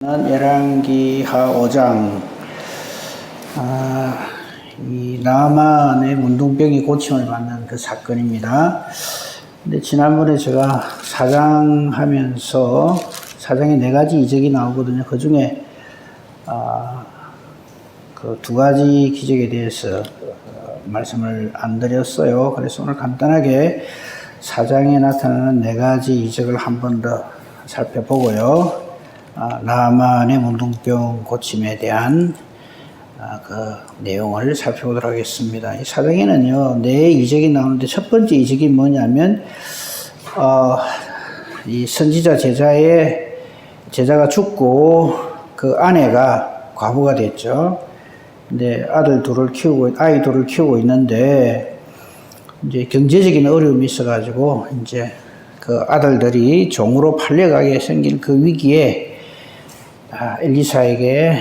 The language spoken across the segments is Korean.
열왕기하 5장 이 나만의 문둥병이 고침을 받는 그 사건입니다. 근데 지난번에 제가 사장하면서 사장에 4가지 이적이 나오거든요. 그 중에 그 2가지 기적에 대해서 말씀을 안 드렸어요. 그래서 오늘 간단하게 사장에 나타나는 4가지 이적을 한 번 더 살펴보고요. 나만의 문둥병 고침에 대한 그 내용을 살펴보도록 하겠습니다. 이 사장에는요, 4 이적이 나오는데 첫 번째 이적이 뭐냐면, 이 선지자 제자가 죽고 그 아내가 과부가 됐죠. 근데 아이 둘을 키우고 있는데, 이제 경제적인 어려움이 있어가지고, 이제 그 아들들이 종으로 팔려가게 생긴 그 위기에 엘리사에게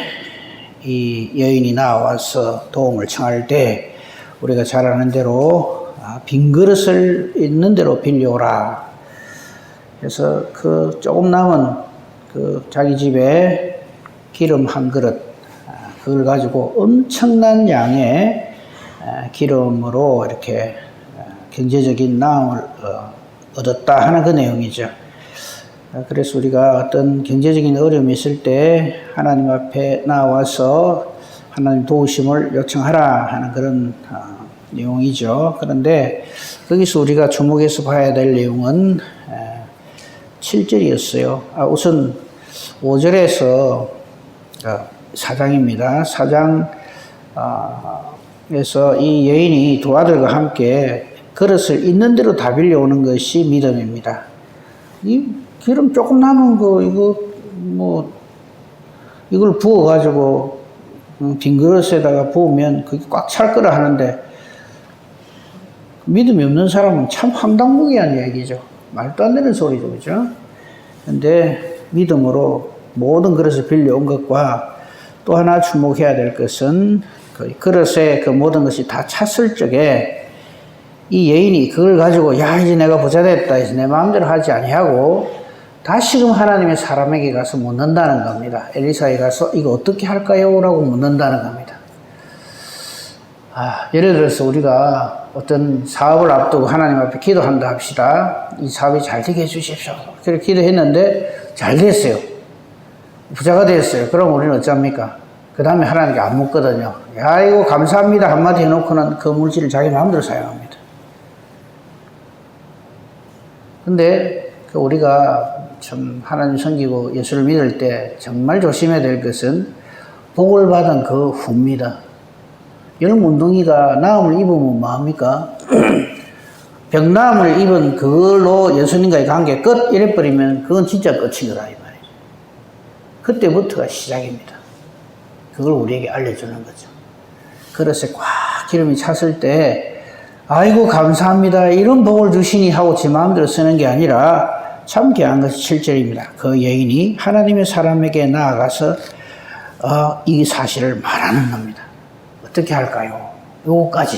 이 여인이 나와서 도움을 청할 때 우리가 잘 아는 대로 빈 그릇을 있는 대로 빌려오라. 그래서 그 조금 남은 그 자기 집에 기름 한 그릇, 그걸 가지고 엄청난 양의 기름으로 이렇게 경제적인 나음을 얻었다 하는 그 내용이죠. 그래서 우리가 어떤 경제적인 어려움이 있을 때 하나님 앞에 나와서 하나님 도우심을 요청하라 하는 그런 내용이죠. 그런데 거기서 우리가 주목해서 봐야 될 내용은 7절이었어요. 우선 5절에서 사장입니다. 사장에서 이 여인이 두 아들과 함께 그릇을 있는 대로 다 빌려오는 것이 믿음입니다. 이 기름 조금 남은 거, 이걸 부어가지고, 빈 그릇에다가 부으면 그게 꽉 찰 거라 하는데, 믿음이 없는 사람은 참 황당무계한 얘기죠. 말도 안 되는 소리죠, 그죠? 근데 믿음으로 모든 그릇을 빌려온 것과 또 하나 주목해야 될 것은, 그 그릇에 그 모든 것이 다 찼을 적에, 이 여인이 그걸 가지고, 야, 이제 내가 부자 됐다 해서 내 마음대로 하지 아니하고, 다시금 하나님의 사람에게 가서 묻는다는 겁니다. 엘리사에 가서 이거 어떻게 할까요? 라고 묻는다는 겁니다. 예를 들어서 우리가 어떤 사업을 앞두고 하나님 앞에 기도한다 합시다. 이 사업이 잘 되게 해주십시오. 그렇게 기도했는데 잘 됐어요. 부자가 됐어요. 그럼 우리는 어쩝니까? 그 다음에 하나님께 안 묻거든요. 야, 이거 감사합니다. 한마디 해놓고는 그 물질을 자기 마음대로 사용합니다. 근데 우리가 참 하나님 섬기고 예수를 믿을 때 정말 조심해야 될 것은 복을 받은 그 후입니다. 열문둥이가 나음을 입으면 뭐합니까? 병나음을 입은 그걸로 예수님과의 관계 끝 이래버리면 그건 진짜 끝이더라 이 말이죠. 그때부터가 시작입니다. 그걸 우리에게 알려주는 거죠. 그릇에 꽉 기름이 찼을 때 아이고 감사합니다 이런 복을 주시니 하고 제 마음대로 쓰는 게 아니라 참 귀한 것이 7절입니다. 그 여인이 하나님의 사람에게 나아가서 이 사실을 말하는 겁니다. 어떻게 할까요? 요거까지.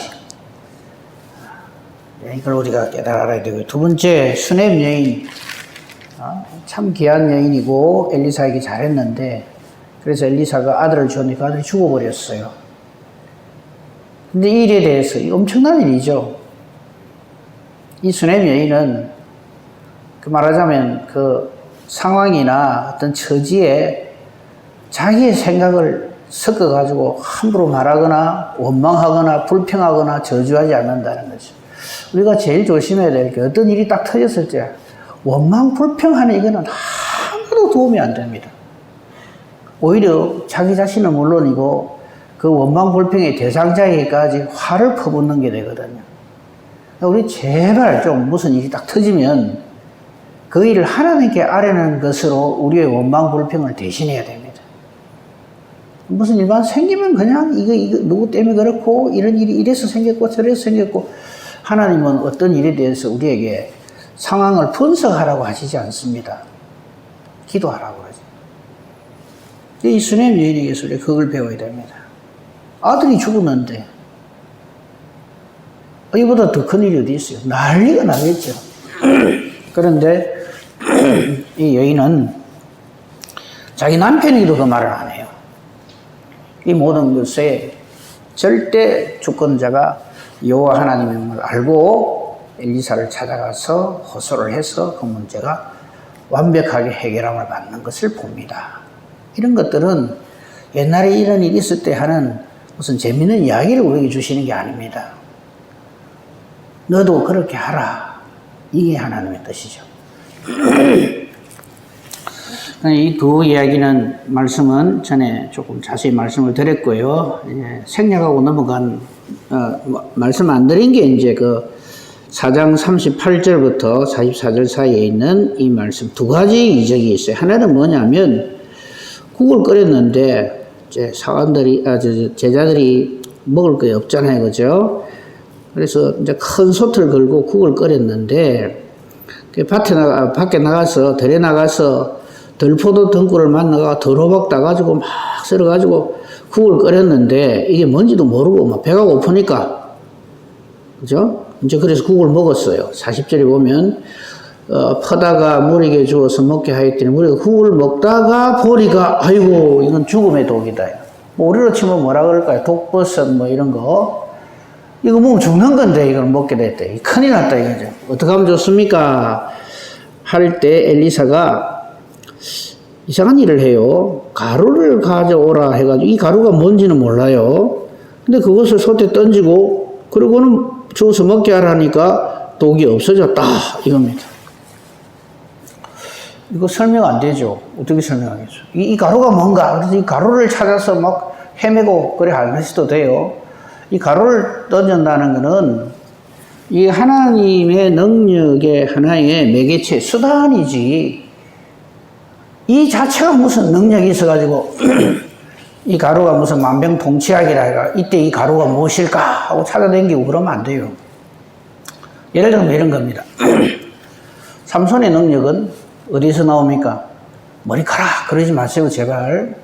이걸 우리가 깨달아야 되고요. 두 번째, 수넴 여인. 참 귀한 여인이고 엘리사에게 잘했는데 그래서 엘리사가 아들을 주었는데 그 아들이 죽어버렸어요. 근데 이 일에 대해서 엄청난 일이죠. 이 수넴 여인은 그 말하자면 그 상황이나 어떤 처지에 자기의 생각을 섞어가지고 함부로 말하거나 원망하거나 불평하거나 저주하지 않는다는 거죠. 우리가 제일 조심해야 될 게 어떤 일이 딱 터졌을 때 원망 불평하는 이거는 하나도 도움이 안 됩니다. 오히려 자기 자신은 물론이고 그 원망 불평의 대상자에게까지 화를 퍼붓는 게 되거든요. 우리 제발 좀 무슨 일이 딱 터지면 그 일을 하나님께 아뢰는 것으로 우리의 원망 불평을 대신해야 됩니다. 무슨 일만 생기면 그냥 이거 누구 때문에 그렇고 이런 일이 이래서 생겼고 저래서 생겼고 하나님은 어떤 일에 대해서 우리에게 상황을 분석하라고 하시지 않습니다. 기도하라고 하죠. 이 수넴 여인에게서 우리가 그걸 배워야 됩니다. 아들이 죽었는데 이보다 더 큰 일이 어디 있어요? 난리가 나겠죠. 그런데 이 여인은 자기 남편에게도 그 말을 안 해요. 이 모든 것에 절대 주권자가 여호와 하나님임을 알고 엘리사를 찾아가서 호소를 해서 그 문제가 완벽하게 해결함을 받는 것을 봅니다. 이런 것들은 옛날에 이런 일이 있을 때 하는 무슨 재밌는 이야기를 우리에게 주시는 게 아닙니다. 너도 그렇게 하라. 이게 하나님의 뜻이죠. 이 두 이야기는 말씀은 전에 조금 자세히 말씀을 드렸고요. 생략하고 넘어간 말씀 안 드린 게 이제 그 4장 38절부터 44절 사이에 있는 이 말씀 두 가지 이적이 있어요. 하나는 뭐냐면 국을 끓였는데 이제 사관들이 제자들이 먹을 게 없잖아요, 그죠? 그래서 이제 큰 솥을 걸고 국을 끓였는데 밖에 나가서 들에 나가서 들포도 등굴을 만나가 더러박 따가지고 막 썰어가지고 국을 끓였는데 이게 뭔지도 모르고 막 배가 고프니까 그죠? 이제 그래서 국을 먹었어요. 40절에 보면 퍼다가 무리에게 주어서 먹게 하였더니 무리가 국을 먹다가 보리가 아이고 이건 죽음의 독이다. 뭐 우리로 치면 뭐라 그럴까요? 독버섯 뭐 이런 거 이거 먹으면 죽는 건데 이걸 먹게 됐다. 큰일 났다 이거죠. 어떻게 하면 좋습니까? 할 때 엘리사가 이상한 일을 해요. 가루를 가져오라 해가지고 이 가루가 뭔지는 몰라요. 근데 그것을 솥에 던지고 그러고는 주워서 먹게 하라니까 독이 없어졌다 이겁니다. 이거 설명 안 되죠. 어떻게 설명하겠죠? 이 가루가 뭔가 그래서 이 가루를 찾아서 막 헤매고 그래 하셔도 돼요. 이 가루를 던진다는 것은 이 하나님의 능력의 하나의 매개체 수단이지 이 자체가 무슨 능력이 있어가지고 이 가루가 무슨 만병통치약이라 해가 이때 이 가루가 무엇일까 하고 찾아다니고 그러면 안 돼요. 예를 들면 이런 겁니다. 삼손의 능력은 어디서 나옵니까? 머리카락 그러지 마세요 제발.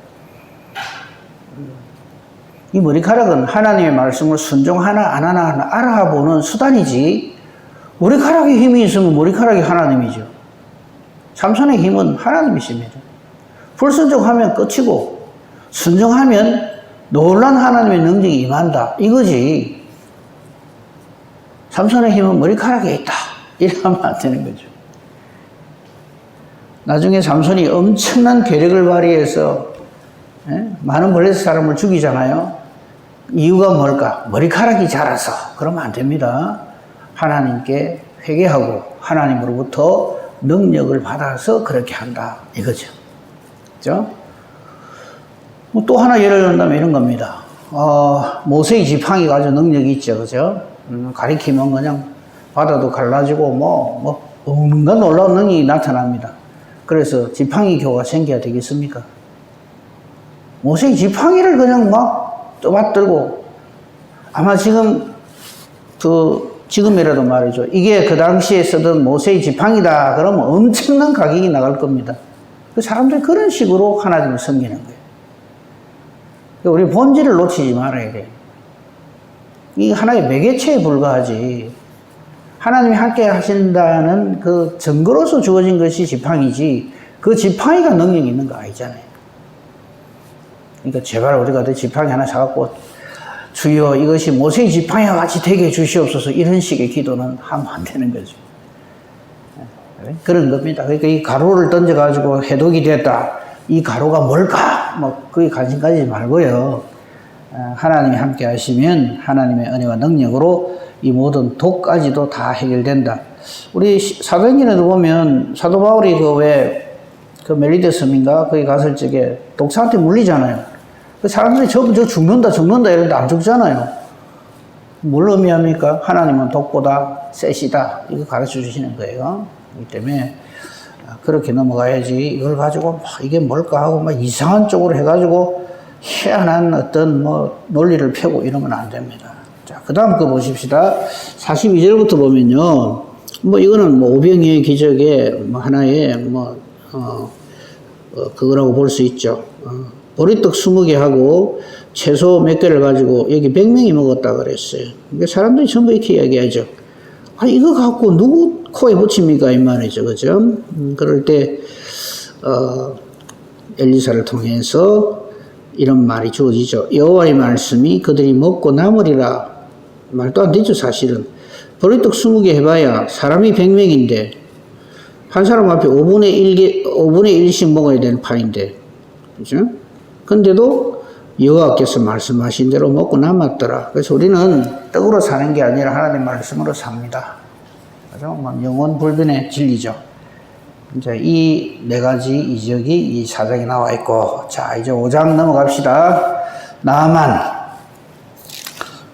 이 머리카락은 하나님의 말씀을 순종하나 안 하나 알아보는 수단이지 머리카락에 힘이 있으면 머리카락이 하나님이죠. 삼손의 힘은 하나님이십니다. 불순종하면 끝이고 순종하면 놀란 하나님의 능력이 임한다 이거지. 삼손의 힘은 머리카락에 있다 이러면 안 되는 거죠. 나중에 삼손이 엄청난 괴력을 발휘해서 많은 블레셋 사람을 죽이잖아요. 이유가 뭘까? 머리카락이 자라서. 그러면 안 됩니다. 하나님께 회개하고 하나님으로부터 능력을 받아서 그렇게 한다 이거죠. 그죠? 또 하나 예를 든다면 이런 겁니다. 모세의 지팡이가 아주 능력이 있죠. 그죠? 가리키면 그냥 바다도 갈라지고 온갖 놀라운 능력이 나타납니다. 그래서 지팡이 교가 생겨야 되겠습니까? 모세의 지팡이를 그냥 막 떠받들고 아마 지금이라도 말이죠. 이게 그 당시에 쓰던 모세의 지팡이다 그러면 엄청난 가격이 나갈 겁니다. 그 사람들이 그런 식으로 하나님을 섬기는 거예요. 우리 본질을 놓치지 말아야 돼요. 이 하나의 매개체에 불과하지. 하나님이 함께 하신다는 그 증거로서 주어진 것이 지팡이지 그 지팡이가 능력이 있는 거 아니잖아요. 그러니까 제발 우리가 내 지팡이 하나 사갖고 주여 이것이 모세의 지팡이와 같이 되게 해주시옵소서 이런 식의 기도는 하면 안 되는 거죠. 그런 겁니다. 그러니까 이 가루를 던져가지고 해독이 됐다. 이 가루가 뭘까? 그게 관심 가지지 말고요. 하나님이 함께 하시면 하나님의 은혜와 능력으로 이 모든 독까지도 다 해결된다. 우리 사도행전에도 보면 사도 바울이 그 멜리데 섬인가 거기 갔을 적에 독사한테 물리잖아요. 그 사람들이 저 죽는다 이러는데 안 죽잖아요. 뭘 의미합니까? 하나님은 독보다 세시다. 이거 가르쳐 주시는 거예요. 그렇기 때문에 그렇게 넘어가야지 이걸 가지고 이게 뭘까 하고 이상한 쪽으로 해가지고 희한한 어떤 논리를 펴고 이러면 안 됩니다. 자, 그 다음 거 보십시다. 42절부터 보면요. 이거는 오병이의 기적의 하나의 그거라고 볼 수 있죠. 보리떡 20개 하고 채소 몇 개를 가지고 여기 100명이 먹었다 그랬어요. 그러니까 사람들이 전부 이렇게 이야기하죠. 이거 갖고 누구 코에 붙입니까? 이 말이죠. 그죠? 그럴 때, 엘리사를 통해서 이런 말이 주어지죠. 여호와의 말씀이 그들이 먹고 남으리라. 말도 안 되죠, 사실은. 보리떡 20개 해봐야 사람이 100명인데 한 사람 앞에 5분의 1씩 먹어야 되는 판인데, 그죠? 근데도 여호와께서 말씀하신 대로 먹고 남았더라. 그래서 우리는 떡으로 사는 게 아니라 하나님 말씀으로 삽니다. 그죠? 영원 불변의 진리죠. 이제 이 네 가지 이적이 이 사장에 나와 있고, 자, 이제 5장 넘어갑시다. 나만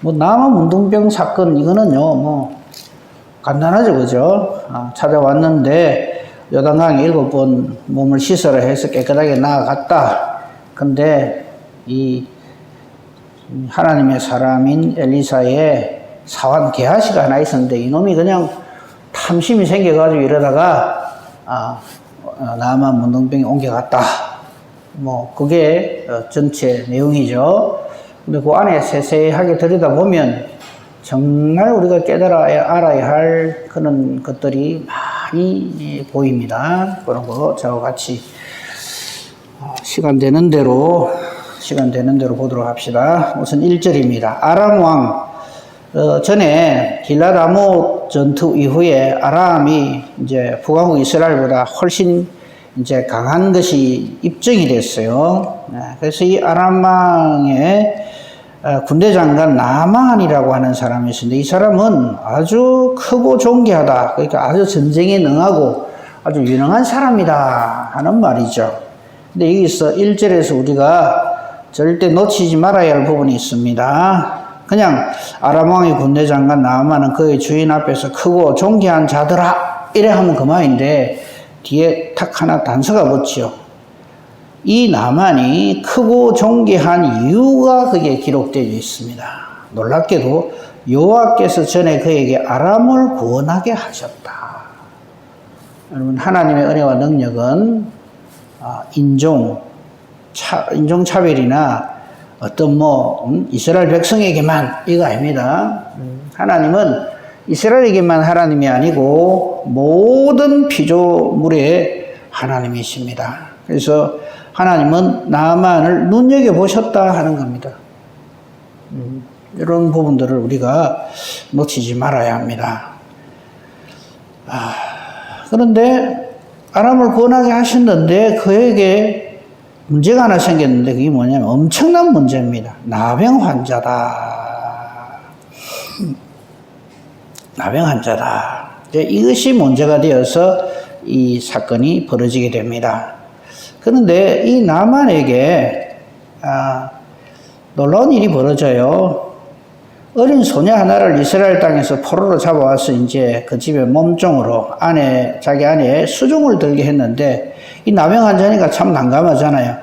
문둥병 사건, 이거는요, 간단하죠, 그죠? 찾아왔는데, 요단강에 7번 몸을 씻으라 해서 깨끗하게 나아갔다. 근데, 이 하나님의 사람인 엘리사의 사환 게하시가 하나 있었는데, 이놈이 그냥 탐심이 생겨가지고 이러다가, 나만 문둥병이 옮겨갔다. 그게 전체 내용이죠. 근데 그 안에 세세하게 들여다보면 정말 우리가 알아야 할 그런 것들이 많이 보입니다. 그런 거 저와 같이 시간 되는 대로 보도록 합시다. 우선 1절입니다. 아람 왕, 전에 길랏 아못 전투 이후에 아람이 이제 북왕국 이스라엘보다 훨씬 이제 강한 것이 입증이 됐어요. 그래서 이 아람 왕의 군대 장관 나만이라고 하는 사람이 있었는데, 이 사람은 아주 크고 존귀하다. 그러니까 아주 전쟁에 능하고 아주 유능한 사람이다 하는 말이죠. 근데 여기서 1절에서 우리가 절대 놓치지 말아야 할 부분이 있습니다. 그냥 아람 왕의 군대 장관 나만은 그의 주인 앞에서 크고 존귀한 자들아 이래 하면 그만인데, 뒤에 탁 하나 단서가 붙지요. 이 나만이 크고 존귀한 이유가 그게 기록되어 있습니다. 놀랍게도 여호와께서 전에 그에게 아람을 구원하게 하셨다. 여러분, 하나님의 은혜와 능력은 인종차별이나 어떤 이스라엘 백성에게만 이거 아닙니다. 하나님은 이스라엘에게만 하나님이 아니고 모든 피조물의 하나님이십니다. 그래서 하나님은 나만을 눈여겨보셨다 하는 겁니다. 이런 부분들을 우리가 놓치지 말아야 합니다. 그런데 아람을 구원하게 하셨는데 그에게 문제가 하나 생겼는데, 그게 뭐냐면 엄청난 문제입니다. 나병 환자다. 나병 환자다. 이것이 문제가 되어서 이 사건이 벌어지게 됩니다. 그런데 이 나만에게 놀라운 일이 벌어져요. 어린 소녀 하나를 이스라엘 땅에서 포로로 잡아와서 이제 그 집에 몸종으로 자기 아내의 수종을 들게 했는데, 이 나병 환자니까 참 난감하잖아요.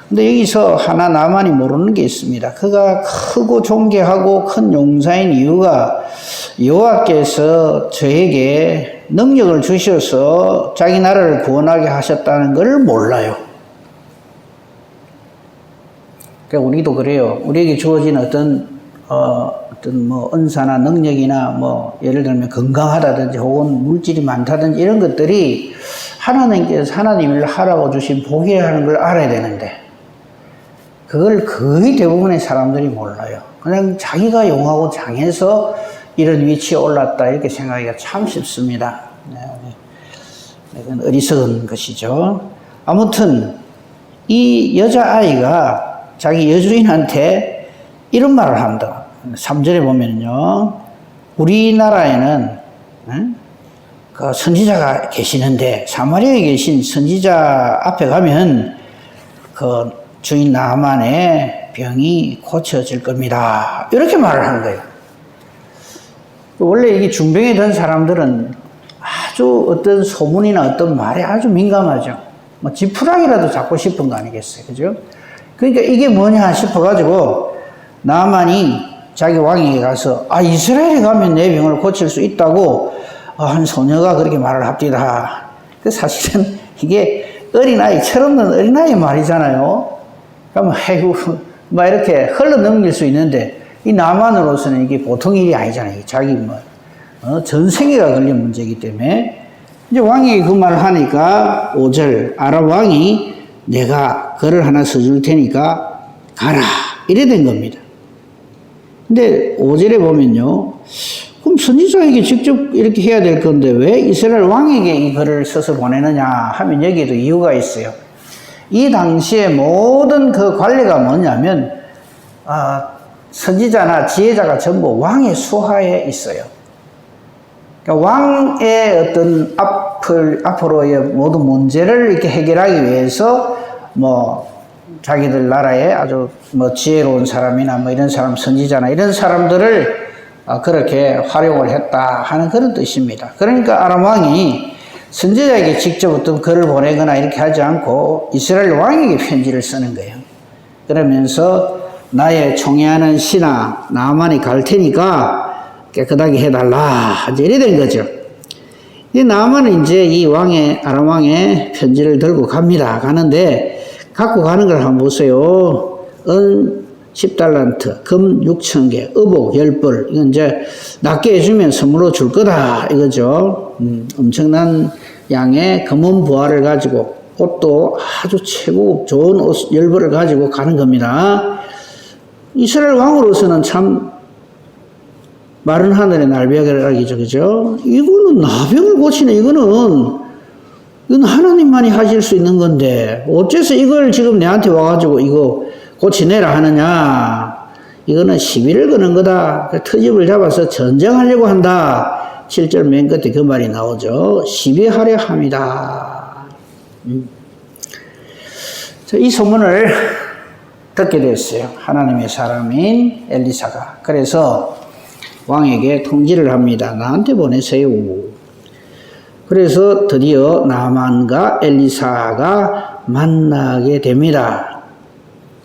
근데 여기서 하나 나만이 모르는 게 있습니다. 그가 크고 존귀하고 큰 용사인 이유가 여호와께서 저에게 능력을 주셔서 자기 나라를 구원하게 하셨다는 걸 몰라요. 그러니까 우리도 그래요. 우리에게 주어진 어떤 은사나 능력이나 예를 들면 건강하다든지 혹은 물질이 많다든지 이런 것들이 하나님께서 하나님을 하라고 주신 복이라는 걸 알아야 되는데, 그걸 거의 대부분의 사람들이 몰라요. 그냥 자기가 용하고 장해서 이런 위치에 올랐다 이렇게 생각하기가 참 쉽습니다. 이건 어리석은 것이죠. 아무튼 이 여자아이가 자기 여주인한테 이런 말을 합니다. 3절에 보면요, 우리나라에는 그 선지자가 계시는데 사마리아에 계신 선지자 앞에 가면 그 주인 나만의 병이 고쳐질 겁니다. 이렇게 말을 한 거예요. 원래 이게 중병이 든 사람들은 아주 어떤 소문이나 어떤 말에 아주 민감하죠. 지푸라기라도 잡고 싶은 거 아니겠어요, 그죠? 그러니까 이게 뭐냐 싶어가지고 나만이 자기 왕에게 가서 이스라엘에 가면 내 병을 고칠 수 있다고 한 소녀가 그렇게 말을 합디다. 사실은 이게 어린아이, 철없는 어린아이 말이잖아요. 그러면 이렇게 흘러넘길 수 있는데, 이 나만으로서는 이게 보통 일이 아니잖아요. 자기 전생애가 걸린 문제이기 때문에. 이제 왕이 그 말을 하니까 5절, 아람 왕이 내가 글을 하나 써줄 테니까 가라. 이래 된 겁니다. 근데 5절에 보면요. 그럼 선지자에게 직접 이렇게 해야 될 건데 왜 이스라엘 왕에게 이 글을 써서 보내느냐 하면 여기에도 이유가 있어요. 이 당시에 모든 그 관리가 뭐냐면 선지자나 지혜자가 전부 왕의 수하에 있어요. 그러니까 왕의 어떤 앞으로의 모든 문제를 이렇게 해결하기 위해서 자기들 나라에 아주 지혜로운 사람이나 이런 사람, 선지자나 이런 사람들을 그렇게 활용을 했다 하는 그런 뜻입니다. 그러니까 아람 왕이 선지자에게 직접 어떤 글을 보내거나 이렇게 하지 않고 이스라엘 왕에게 편지를 쓰는 거예요. 그러면서 나의 총애하는 신하 나아만이 갈 테니까 깨끗하게 해달라. 이제 이래 된 거죠. 이 나아만은 이제 이 아람 왕의 편지를 들고 갑니다. 가는데 갖고 가는 걸 한번 보세요. 은 10달란트, 금 6,000개, 의복 10벌. 이건 이제 낮게 해주면 선물로 줄 거다. 이거죠. 엄청난 양의 금은 부화를 가지고 옷도 아주 최고 좋은 옷 10벌을 가지고 가는 겁니다. 이스라엘 왕으로서는 참 마른 하늘의 날벼락이죠. 그죠? 이거는 나병을 고치는 이건 하나님만이 하실 수 있는 건데 어째서 이걸 지금 내한테 와가지고 이거 고치내라 하느냐. 이거는 시비를 거는 거다. 트집을 잡아서 전쟁하려고 한다. 7절 맨 끝에 그 말이 나오죠. 시비하려 합니다. 이 소문을 듣게 됐어요. 하나님의 사람인 엘리사가. 그래서 왕에게 통지를 합니다. 나한테 보내세요. 그래서 드디어 나만과 엘리사가 만나게 됩니다.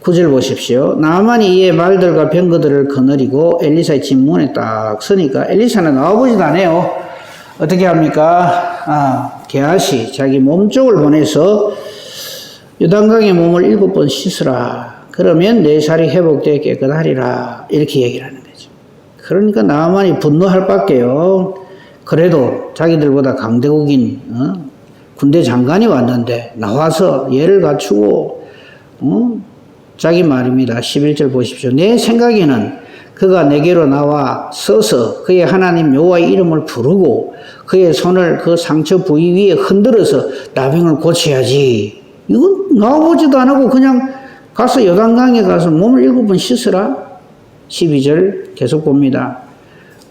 9절 보십시오. 나만이 이에 말들과 병거들을 거느리고 엘리사의 집문에 딱 서니까 엘리사는 나와보지도 않아요. 어떻게 합니까? 게하시 자기 몸쪽을 보내서 요단강의 몸을 7번 씻으라. 그러면 내 살이 회복되어 깨끗하리라. 이렇게 얘기를 하는 거죠. 그러니까 나만이 분노할 밖에요. 그래도 자기들보다 강대국인 군대 장관이 왔는데 나와서 예를 갖추고 자기 말입니다. 11절 보십시오. 내 생각에는 그가 내게로 나와 서서 그의 하나님 여호와의 이름을 부르고 그의 손을 그 상처 부위 위에 흔들어서 나병을 고쳐야지. 이건 나와보지도 안 하고 그냥 가서 요단강에 가서 몸을 7번 씻으라. 12절 계속 봅니다.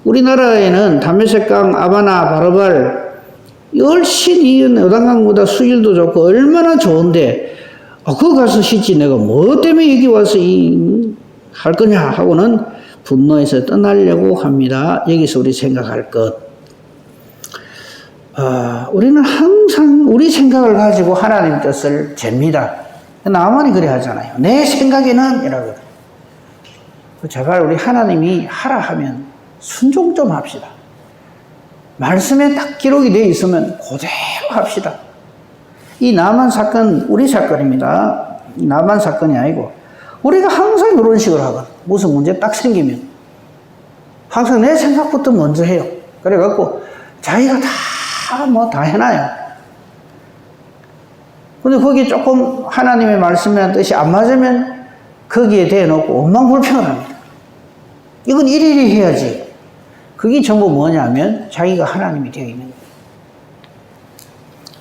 우리나라에는 다메섹강, 아바나, 바르발 훨씬 이 요단강보다 수질도 좋고 얼마나 좋은데 그거 가서 씻지 내가 뭐 때문에 여기 와서 할 거냐 하고는 분노해서 떠나려고 합니다. 여기서 우리 생각할 것. 우리는 항상 우리 생각을 가지고 하나님 뜻을 잽니다. 나만이 그래 하잖아요. 내 생각에는 이라고. 제발 우리 하나님이 하라 하면 순종 좀 합시다. 말씀에 딱 기록이 되어 있으면 그대로 합시다. 이 나만 사건 우리 사건입니다. 나만 사건이 아니고 우리가 항상 이런 식으로 하거든. 무슨 문제 딱 생기면 항상 내 생각부터 먼저 해요. 그래갖고 자기가 다 해놔요. 근데 거기 조금 하나님의 말씀이란 뜻이 안 맞으면 거기에 대놓고 엉망불평을 합니다. 이건 일일이 해야지. 그게 전부 뭐냐면 자기가 하나님이 되어 있는 거예요.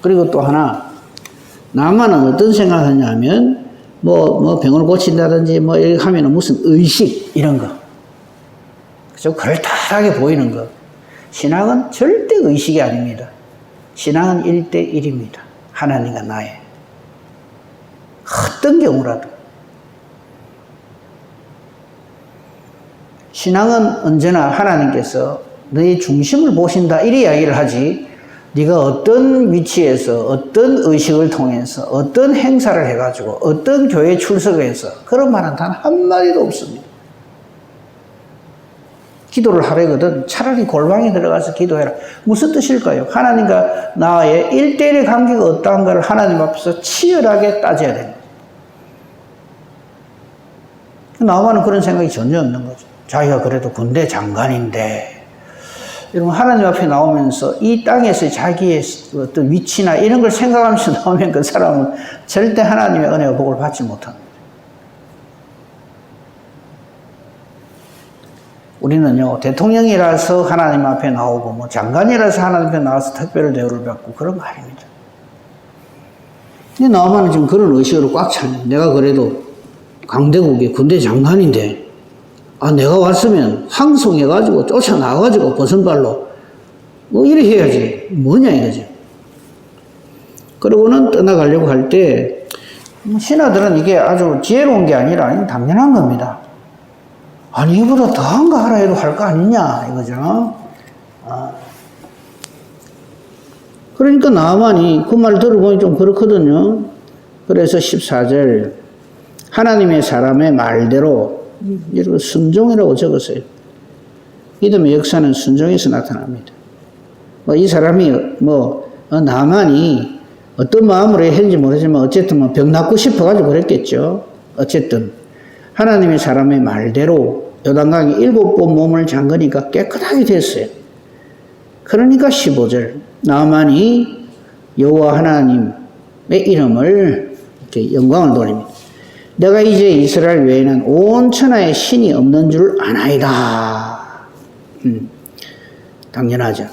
그리고 또 하나 나만은 어떤 생각을 하냐면 병을 고친다든지 이렇게 하면 무슨 의식 이런 거 그죠? 걸탈하게 보이는 거. 신앙은 절대 의식이 아닙니다. 신앙은 1대1입니다. 하나님과 나의 어떤 경우라도 신앙은 언제나 하나님께서 너의 중심을 보신다 이리 이야기를 하지 네가 어떤 위치에서 어떤 의식을 통해서 어떤 행사를 해가지고 어떤 교회에 출석해서 그런 말은 단 한마디도 없습니다. 기도를 하려거든 차라리 골방에 들어가서 기도해라. 무슨 뜻일까요? 하나님과 나의 1대1의 관계가 어떠한가를 하나님 앞에서 치열하게 따져야 됩니다. 나만은 그런 생각이 전혀 없는 거죠. 자기가 그래도 군대 장관인데 여러분, 하나님 앞에 나오면서 이 땅에서 자기의 어떤 위치나 이런 걸 생각하면서 나오면 그 사람은 절대 하나님의 은혜와 복을 받지 못합니다. 우리는요, 대통령이라서 하나님 앞에 나오고, 뭐 장관이라서 하나님 앞에 나와서 특별 대우를 받고 그런 거 아닙니다. 근데 나오면 지금 그런 의식으로 꽉 차네. 내가 그래도 강대국의 군대 장관인데, 내가 왔으면 항송해가지고 쫓아나가가지고 버선발로 뭐 이렇게 해야지. 뭐냐 이거지. 그러고는 떠나가려고 할 때 신하들은 이게 아주 지혜로운 게 아니라 당연한 겁니다. 아니 이보다 더한 거 하라 해도 할 거 아니냐 이거죠. 그러니까 나만이 그 말 들어보니 좀 그렇거든요. 그래서 14절 하나님의 사람의 말대로 이렇게 순종이라고 적었어요. 믿음의 역사는 순종에서 나타납니다. 이 사람이 나만이 어떤 마음으로 했는지 모르지만 어쨌든 병 낫고 싶어가지고 그랬겠죠. 어쨌든 하나님의 사람의 말대로 요단강에 7번 몸을 잠그니까 깨끗하게 됐어요. 그러니까 15절 나만이 여호와 하나님의 이름을 이렇게 영광을 돌립니다. 내가 이제 이스라엘 외에는 온 천하에 신이 없는 줄 아나이다. 당연하죠.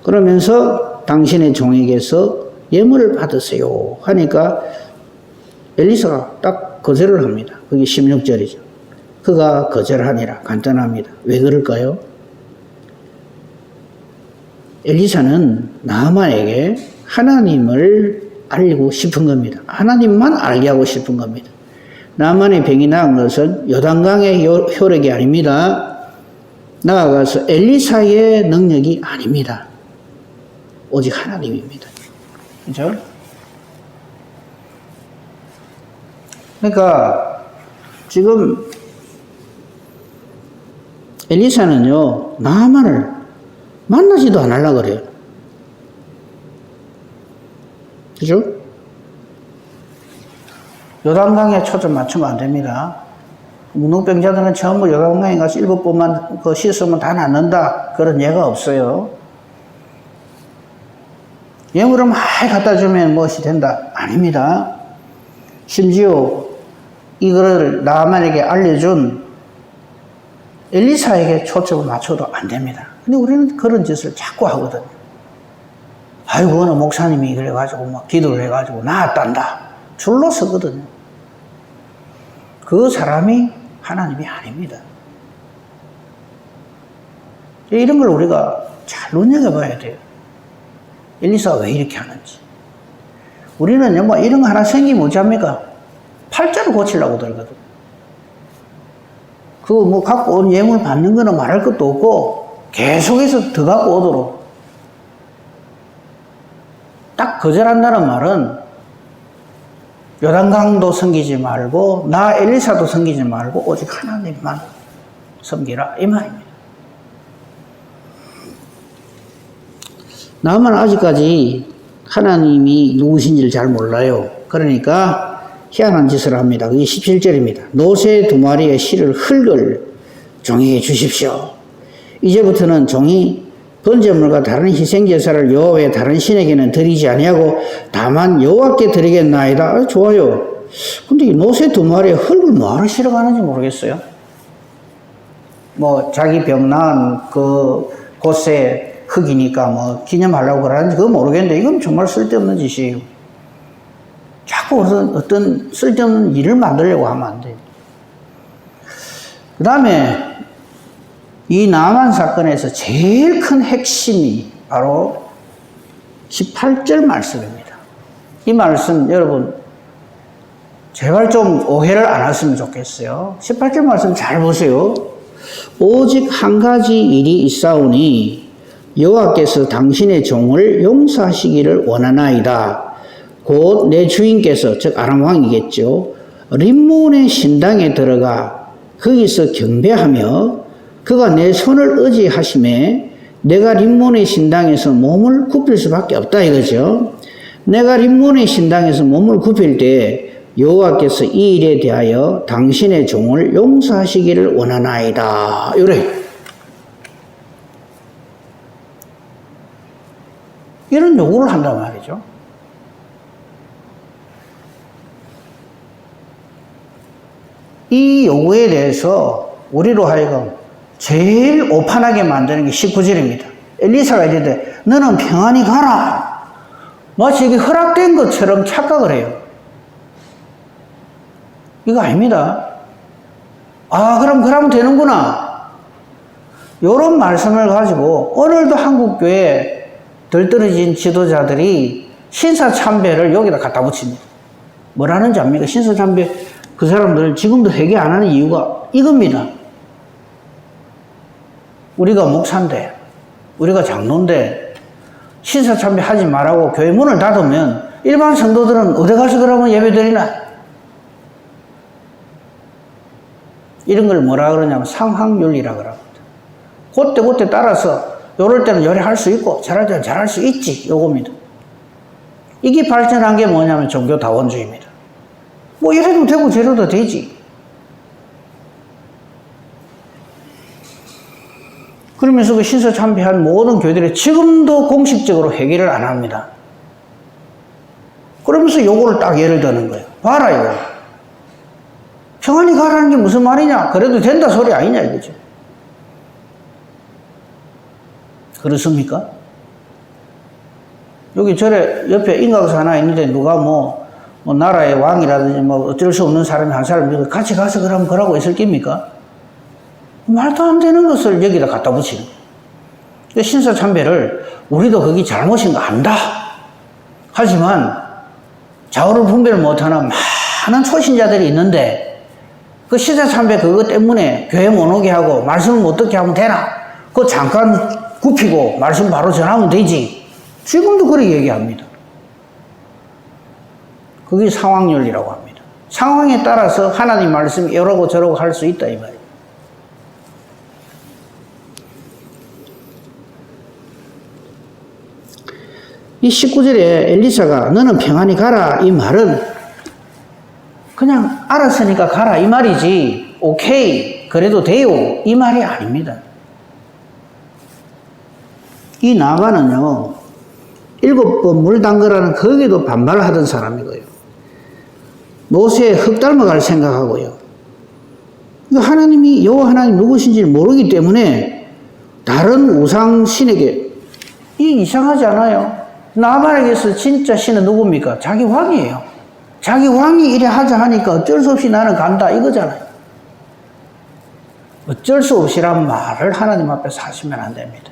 그러면서 당신의 종에게서 예물을 받으세요 하니까 엘리사가 딱 거절을 합니다. 그게 16절이죠. 그가 거절하니라. 간단합니다. 왜 그럴까요? 엘리사는 나아만에게 하나님을 알리고 싶은 겁니다. 하나님만 알게 하고 싶은 겁니다. 나만의 병이 나은 것은 요단강의 효력이 아닙니다. 나아가서 엘리사의 능력이 아닙니다. 오직 하나님입니다. 그렇죠? 그러니까 지금 엘리사는요 나만을 만나지도 안 하려고 그래요. 그죠? 요단강에 초점 맞추면 안 됩니다. 문둥병자들은 전부 요단강에 가서 7번만 씻으면 다 낫는다. 그런 예가 없어요. 예물을 많이 갖다 주면 무엇이 된다? 아닙니다. 심지어 이거를 나만에게 알려준 엘리사에게 초점을 맞춰도 안 됩니다. 근데 우리는 그런 짓을 자꾸 하거든요. 아이고, 어느 목사님이 그래가지고 막 기도를 해가지고 나았단다. 줄로 서거든요. 그 사람이 하나님이 아닙니다. 이런 걸 우리가 잘 눈여겨봐야 돼요. 엘리사가 왜 이렇게 하는지. 우리는요, 뭐 이런 거 하나 생기면 어찌합니까? 팔자를 고치려고 들거든. 그거 뭐 갖고 온 예물 받는 거는 말할 것도 없고, 계속해서 더 갖고 오도록. 딱 거절한다는 말은 요단강도 섬기지 말고 나 엘리사도 섬기지 말고 오직 하나님만 섬기라 이 말입니다. 나만 아직까지 하나님이 누구신지를 잘 몰라요. 그러니까 희한한 짓을 합니다. 그게 17절입니다. 노새 2마리의 실을 흙을 종에게 주십시오. 이제부터는 종이 번제물과 다른 희생제사를 여호와의 다른 신에게는 드리지 아니하고 다만 여호와께 드리겠나이다. 좋아요. 근데 이 노새 2마리의 흙을 뭐하러 실어가는지 모르겠어요. 뭐 자기 병 나은 그 곳에 흙이니까 뭐 기념하려고 그러는지 그건 모르겠는데 이건 정말 쓸데없는 짓이에요. 자꾸 어떤 쓸데없는 일을 만들려고 하면 안 돼요. 그 다음에 이 나만 사건에서 제일 큰 핵심이 바로 18절 말씀입니다. 이 말씀 여러분 제발 좀 오해를 안 하시면 좋겠어요. 18절 말씀 잘 보세요. 오직 한 가지 일이 있사오니 여호와께서 당신의 종을 용서하시기를 원하나이다. 곧 내 주인께서 즉 아람 왕이겠죠. 림몬의 신당에 들어가 거기서 경배하며 그가 내 손을 의지하심에 내가 림몬의 신당에서 몸을 굽힐 수밖에 없다 이거죠. 내가 림몬의 신당에서 몸을 굽힐 때 여호와께서 이 일에 대하여 당신의 종을 용서하시기를 원하나이다. 이래. 이런 요구를 한단 말이죠. 이 요구에 대해서 우리로 하여금 제일 오판하게 만드는 게 19절입니다. 엘리사가 이랬는데 너는 평안히 가라. 마치 이게 허락된 것처럼 착각을 해요. 이거 아닙니다. 아, 그럼 되는구나. 요런 말씀을 가지고 오늘도 한국교회 덜 떨어진 지도자들이 신사참배를 여기다 갖다 붙입니다. 뭐라는지 압니까? 신사참배 그 사람들 지금도 회개 안 하는 이유가 이겁니다. 우리가 목사인데, 우리가 장로인데 신사참배 하지 말라고 교회 문을 닫으면 일반 성도들은 어디 가서 그러면 예배 드리나? 이런 걸 뭐라 그러냐면 상황윤리라 그럽니다. 그때 따라서 요럴 때는 요래할 수 있고 잘할 때는 잘할 수 있지, 요겁니다. 이게 발전한 게 뭐냐면 종교다원주의입니다. 뭐 이래도 되고 저래도 되지. 그러면서 그 신사참배한 모든 교회들이 지금도 공식적으로 회개를 안 합니다. 그러면서 요거를 딱 예를 드는 거예요. 봐라 이거. 평안히 가라는 게 무슨 말이냐? 그래도 된다 소리 아니냐 이거죠. 그렇습니까? 여기 절에 옆에 인각사 하나 있는데 누가 뭐 나라의 왕이라든지 뭐 어쩔 수 없는 사람이 한 사람 같이 가서 그러면 그러고 있을 깁니까? 말도 안 되는 것을 여기다 갖다 붙이는 거예요. 신사참배를 우리도 그게 잘못인 거 안다. 하지만 좌우를 분별을 못하는 많은 초신자들이 있는데 그 신사참배 그것 때문에 교회 못 오게 하고 말씀을 못 듣게 하면 되나? 그거 잠깐 굽히고 말씀 바로 전하면 되지. 지금도 그렇게 얘기합니다. 그게 상황윤리라고 합니다. 상황에 따라서 하나님 말씀이 이러고 저러고 할 수 있다 이 말이에요. 이 19절에 엘리사가 너는 평안히 가라 이 말은 그냥 알았으니까 가라 이 말이지 오케이 그래도 돼요 이 말이 아닙니다. 이 나만은요 7번 물 담그라는 거기도 반발하던 사람이고요. 모세의 흙 닮아갈 생각하고요. 하나님이 여호와 하나님 누구신지 모르기 때문에 다른 우상 신에게 이 이상하지 않아요? 나만에게서 진짜 신은 누굽니까? 자기 왕이에요. 자기 왕이 이래 하자 하니까 어쩔 수 없이 나는 간다 이거잖아요. 어쩔 수 없이란 말을 하나님 앞에서 하시면 안 됩니다.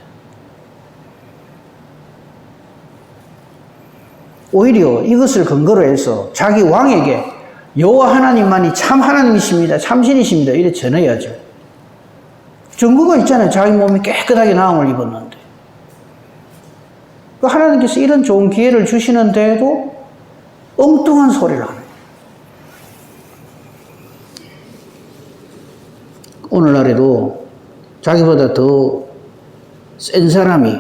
오히려 이것을 근거로 해서 자기 왕에게 여호와 하나님만이 참 하나님이십니다. 참신이십니다. 이래 전해야죠. 증거가 있잖아요. 자기 몸이 깨끗하게 나음을 입었는데. 하나님께서 이런 좋은 기회를 주시는데도 엉뚱한 소리를 하는 거예요. 오늘날에도 자기보다 더 센 사람이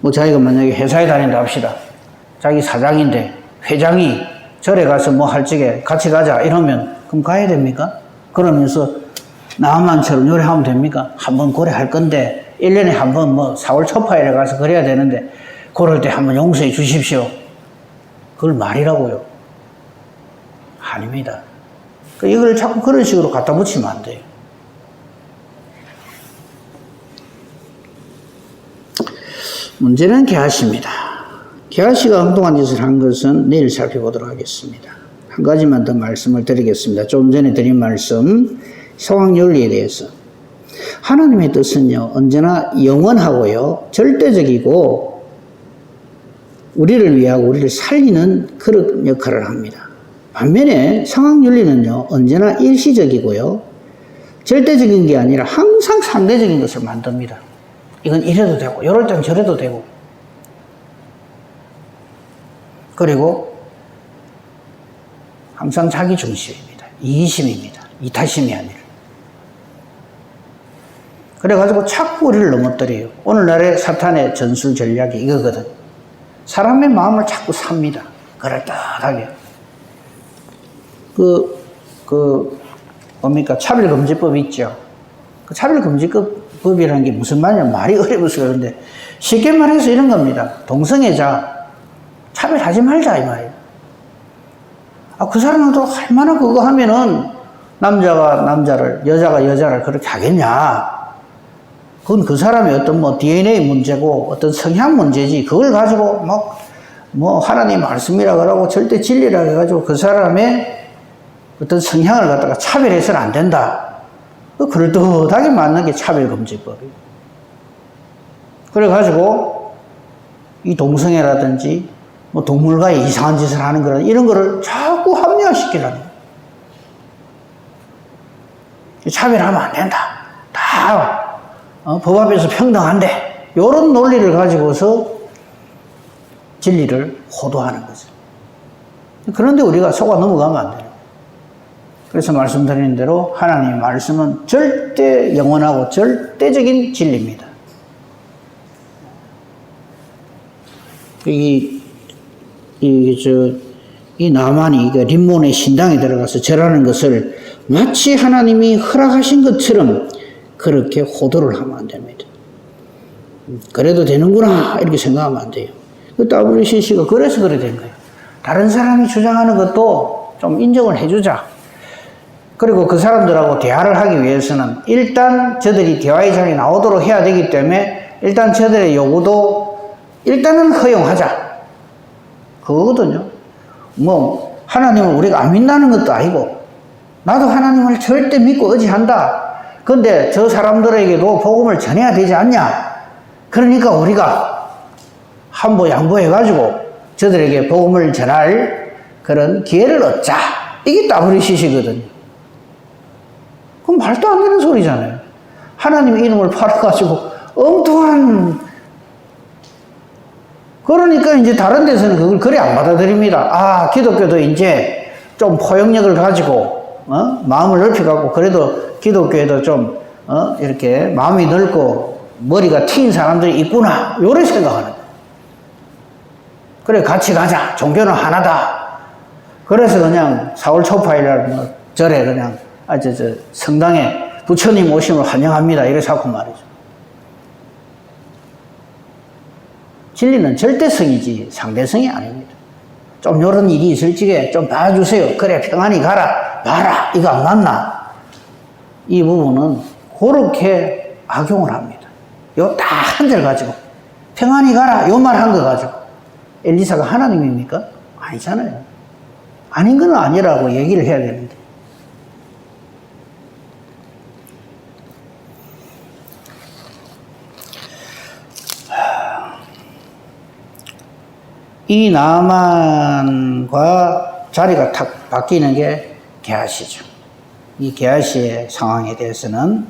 뭐 자기가 만약에 회사에 다닌다 합시다. 자기 사장인데 회장이 절에 가서 뭐 할 적에 같이 가자 이러면 그럼 가야 됩니까? 그러면서 나만처럼 요래하면 됩니까? 한번 고래할 건데 1년에 한번 뭐 4월 초파일에 가서 그래야 되는데 그럴 때 한번 용서해 주십시오. 그걸 말이라고요? 아닙니다. 이걸 자꾸 그런 식으로 갖다 붙이면 안 돼요. 문제는 게하시입니다. 게하시가 엉뚱한 짓을 한 것은 내일 살펴보도록 하겠습니다. 한 가지만 더 말씀을 드리겠습니다. 좀 전에 드린 말씀, 상황윤리에 대해서. 하나님의 뜻은요, 언제나 영원하고요, 절대적이고, 우리를 위하고 우리를 살리는 그런 역할을 합니다. 반면에 상황윤리는요, 언제나 일시적이고요, 절대적인 게 아니라 항상 상대적인 것을 만듭니다. 이건 이래도 되고, 이럴 땐 저래도 되고. 그리고 항상 자기 중심입니다. 이기심입니다. 이타심이 아니라. 그래가지고 자꾸 우리를 넘어뜨려요. 오늘날의 사탄의 전술 전략이 이거거든. 사람의 마음을 자꾸 삽니다. 그럴듯하게. 뭡니까? 차별금지법 있죠. 그 차별금지법이라는 게 무슨 말이냐, 말이 어려워서 그런데 쉽게 말해서 이런 겁니다. 동성애자 차별하지 말자 이 말이에요. 그 사람도 얼마나 그거 하면은 남자가 남자를, 여자가 여자를 그렇게 하겠냐. 그건 그 사람의 어떤 뭐 DNA 문제고 어떤 성향 문제지. 그걸 가지고 뭐 하나님 말씀이라 그러고 절대 진리라 해가지고 그 사람의 어떤 성향을 갖다가 차별해서는 안 된다. 그럴듯하게 맞는 게 차별금지법이에요. 그래가지고 이 동성애라든지 뭐 동물과의 이상한 짓을 하는 거라 이런 거를 자꾸 합리화시키라는 거예요. 차별하면 안 된다. 다 법 앞에서 평등한데 이런 논리를 가지고서 진리를 호도하는 거죠. 그런데 우리가 속아 넘어가면 안 돼요. 그래서 말씀드린 대로 하나님의 말씀은 절대 영원하고 절대적인 진리입니다. 이 나만이 림몬의 신당에 들어가서 절하는 것을 마치 하나님이 허락하신 것처럼 그렇게 호도를 하면 안 됩니다. 그래도 되는구나 이렇게 생각하면 안 돼요. 그 WCC가 그래서 그래 된 거예요. 다른 사람이 주장하는 것도 좀 인정을 해주자. 그리고 그 사람들하고 대화를 하기 위해서는 일단 저들이 대화의 자리에 나오도록 해야 되기 때문에 일단 저들의 요구도 일단은 허용하자. 그거거든요. 뭐 하나님을 우리가 안 믿는 것도 아니고 나도 하나님을 절대 믿고 의지한다. 근데 저 사람들에게도 복음을 전해야 되지 않냐. 그러니까 우리가 한보 양보해가지고 저들에게 복음을 전할 그런 기회를 얻자. 이게 WCC거든요. 그럼 말도 안 되는 소리잖아요. 하나님의 이름을 팔아가지고 엉뚱한. 그러니까 이제 다른 데서는 그걸 그리 안 받아들입니다. 기독교도 이제 좀 포용력을 가지고 마음을 넓혀갖고 그래도 기독교에도 좀 이렇게 마음이 넓고 머리가 튄 사람들이 있구나. 요래 생각하는 거예요. 그래 같이 가자. 종교는 하나다. 그래서 그냥 4월 초파일날 절에 그냥 성당에 부처님 오심을 환영합니다. 이래서 하고 말이죠. 진리는 절대성이지 상대성이 아닙니다. 좀 요런 일이 있을 적에 좀 봐주세요. 그래 평안히 가라. 봐라. 이거 안 맞나? 이 부분은 그렇게 악용을 합니다. 요 딱 한 절 가지고 평안히 가라. 요 말 한 거 가지고 엘리사가 하나님입니까? 아니잖아요. 아닌 건 아니라고 얘기를 해야 되는데. 이 나만과 자리가 탁 바뀌는 게 게하시죠. 이 게하시의 상황에 대해서는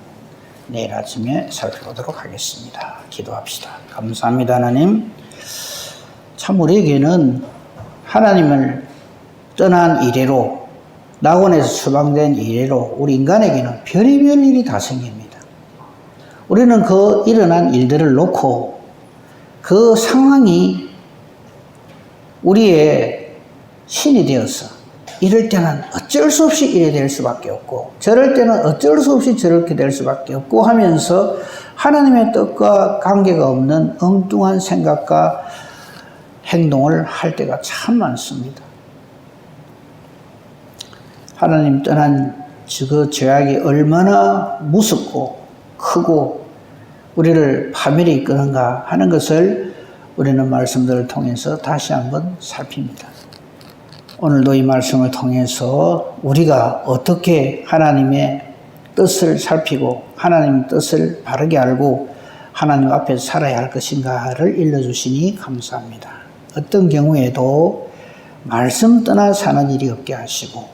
내일 아침에 살펴보도록 하겠습니다. 기도합시다. 감사합니다, 하나님. 참 우리에게는 하나님을 떠난 이래로, 낙원에서 추방된 이래로 우리 인간에게는 별의별 일이 다 생깁니다. 우리는 그 일어난 일들을 놓고 그 상황이 우리의 신이 되어서 이럴 때는 어쩔 수 없이 이래 될 수밖에 없고 저럴 때는 어쩔 수 없이 저렇게 될 수밖에 없고 하면서 하나님의 뜻과 관계가 없는 엉뚱한 생각과 행동을 할 때가 참 많습니다. 하나님 떠난 그 죄악이 얼마나 무섭고 크고 우리를 파멸에 이끄는가 하는 것을 우리는 말씀들을 통해서 다시 한번 살핍니다. 오늘도 이 말씀을 통해서 우리가 어떻게 하나님의 뜻을 살피고 하나님의 뜻을 바르게 알고 하나님 앞에서 살아야 할 것인가를 일러주시니 감사합니다. 어떤 경우에도 말씀 떠나 사는 일이 없게 하시고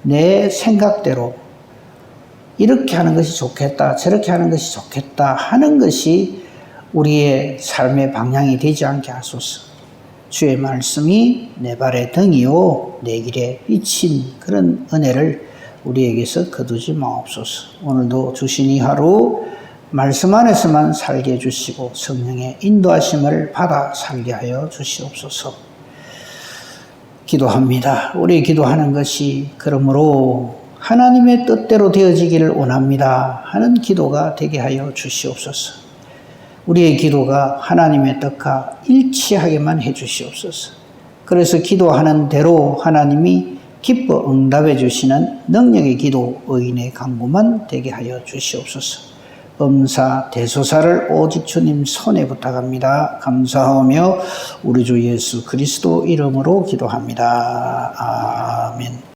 내 생각대로 이렇게 하는 것이 좋겠다 저렇게 하는 것이 좋겠다 하는 것이 우리의 삶의 방향이 되지 않게 하소서. 주의 말씀이 내 발의 등이요 내 길에 비친 그런 은혜를 우리에게서 거두지 마옵소서. 오늘도 주신 이 하루 말씀 안에서만 살게 해주시고 성령의 인도하심을 받아 살게 하여 주시옵소서. 기도합니다. 우리 기도하는 것이 그러므로 하나님의 뜻대로 되어지기를 원합니다 하는 기도가 되게 하여 주시옵소서. 우리의 기도가 하나님의 뜻과 일치하게만 해 주시옵소서. 그래서 기도하는 대로 하나님이 기뻐 응답해 주시는 능력의 기도, 의인의 간구만 되게 하여 주시옵소서. 범사 대소사를 오직 주님 손에 부탁합니다. 감사하며 우리 주 예수 그리스도 이름으로 기도합니다. 아멘.